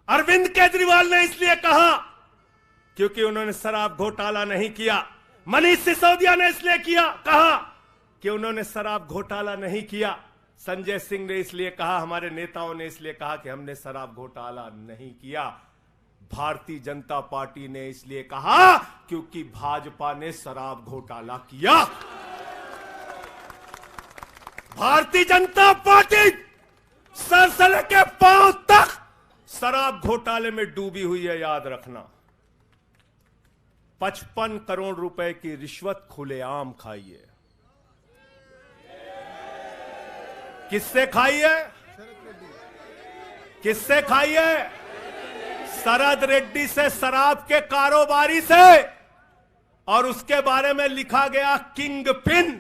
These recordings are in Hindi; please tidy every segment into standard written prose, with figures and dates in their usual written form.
अरविंद केजरीवाल ने इसलिए कहा क्योंकि उन्होंने शराब घोटाला नहीं किया। मनीष सिसोदिया ने इसलिए कहा कि उन्होंने शराब घोटाला नहीं किया। संजय सिंह ने इसलिए कहा, हमारे नेताओं ने इसलिए कहा कि हमने शराब घोटाला नहीं किया। भारतीय जनता पार्टी ने इसलिए कहा क्योंकि भाजपा ने शराब घोटाला किया। भारतीय जनता पार्टी सर से लेकर पांव तक शराब घोटाले में डूबी हुई है, याद रखना। 55 करोड़ रुपए की रिश्वत खुलेआम खाई है। किससे खाई है? किससे खाई है? शरद रेड्डी से, शराब के कारोबारी से। और उसके बारे में लिखा गया किंग पिन।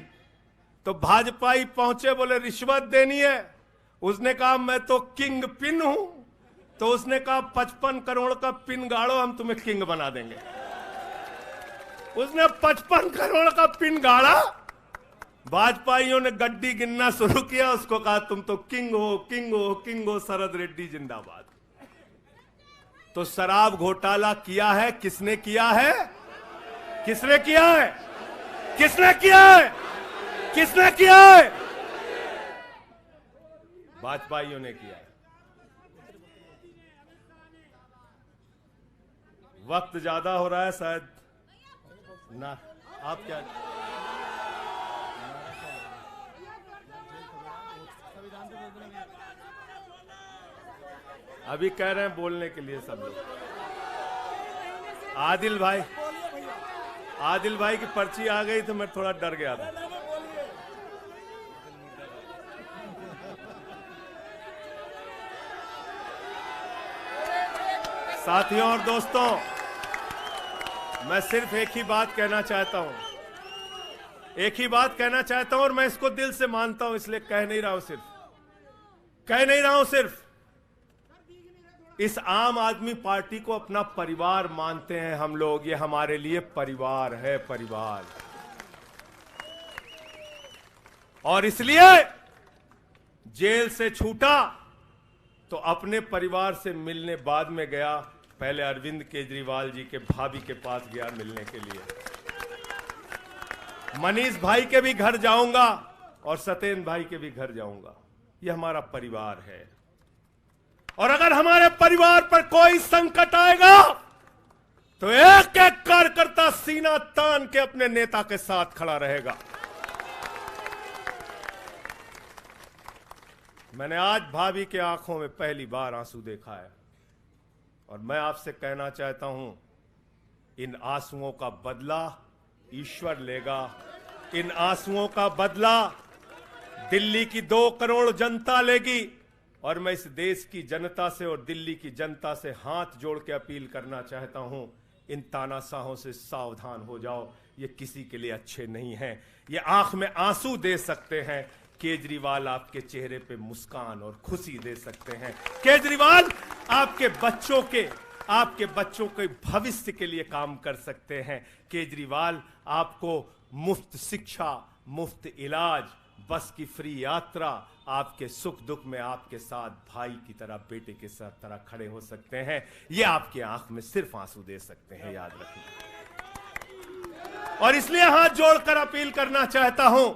तो भाजपाई पहुंचे, बोले रिश्वत देनी है। उसने कहा मैं तो किंग पिन हूं। तो उसने कहा 55 करोड़ का पिन गाड़ो, हम तुम्हें किंग बना देंगे। उसने 55 करोड़ का पिन गाड़ा। भाजपाइयों ने गड्डी गिनना शुरू किया। उसको कहा तुम तो किंग हो, किंग हो, किंग हो, शरद रेड्डी जिंदाबाद। तो शराब घोटाला किया है, किसने किया है? किसने किया है? किसने किया है? किसने किया है? भाजपाइयों ने किया है। वक्त ज्यादा हो रहा है शायद ना, आप क्या? अभी कह रहे हैं बोलने के लिए सब लोग। आदिल भाई की पर्ची आ गई तो मैं थोड़ा डर गया था। साथियों और दोस्तों, मैं सिर्फ एक ही बात कहना चाहता हूं। एक ही बात कहना चाहता हूं और मैं इसको दिल से मानता हूं, इसलिए कह नहीं रहा हूं सिर्फ। इस आम आदमी पार्टी को अपना परिवार मानते हैं हम लोग। ये हमारे लिए परिवार है, परिवार। और इसलिए जेल से छूटा तो अपने परिवार से मिलने बाद में गया। पहले अरविंद केजरीवाल जी के भाभी के पास गया मिलने के लिए। मनीष भाई के भी घर जाऊंगा और सत्येंद्र भाई के भी घर जाऊंगा। ये हमारा परिवार है। और अगर हमारे परिवार पर कोई संकट आएगा तो एक एक कार्यकर्ता सीना तान के अपने नेता के साथ खड़ा रहेगा। मैंने आज भाभी के आंखों में पहली बार आंसू देखा है और मैं आपसे कहना चाहता हूं, इन आंसुओं का बदला ईश्वर लेगा। इन आंसुओं का बदला दिल्ली की 2 करोड़ जनता लेगी। और मैं इस देश की जनता से और दिल्ली की जनता से हाथ जोड़ के अपील करना चाहता हूं, इन तानाशाहों से सावधान हो जाओ। ये किसी के लिए अच्छे नहीं हैं। ये आंख में आंसू दे सकते हैं, केजरीवाल आपके चेहरे पे मुस्कान और खुशी दे सकते हैं। केजरीवाल आपके बच्चों के भविष्य के लिए काम कर सकते हैं। केजरीवाल आपको मुफ्त शिक्षा, मुफ्त इलाज, बस की फ्री यात्रा, आपके सुख दुख में आपके साथ भाई की तरह, बेटे के साथ तरह खड़े हो सकते हैं। ये आपकी आंख में सिर्फ आंसू दे सकते हैं, याद रखना। और इसलिए हाथ जोड़कर अपील करना चाहता हूं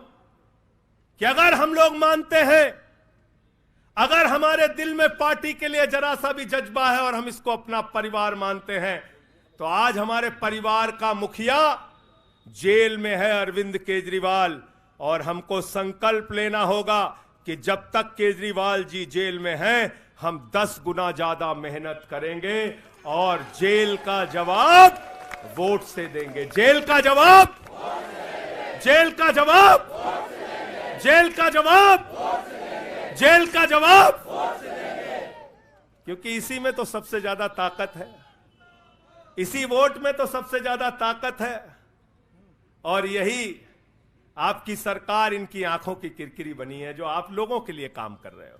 कि अगर हम लोग मानते हैं, अगर हमारे दिल में पार्टी के लिए जरा सा भी जज्बा है और हम इसको अपना परिवार मानते हैं, तो आज हमारे परिवार का मुखिया जेल में है, अरविंद केजरीवाल। और हमको संकल्प लेना होगा कि जब तक केजरीवाल जी जेल में हैं, हम 10 गुना ज्यादा मेहनत करेंगे और जेल का जवाब वोट से देंगे। जेल का जवाब क्योंकि इसी में तो सबसे ज्यादा ताकत है। इसी वोट में तो सबसे ज्यादा ताकत है। और यही आपकी सरकार इनकी आंखों की किरकिरी बनी है, जो आप लोगों के लिए काम कर रहे हो।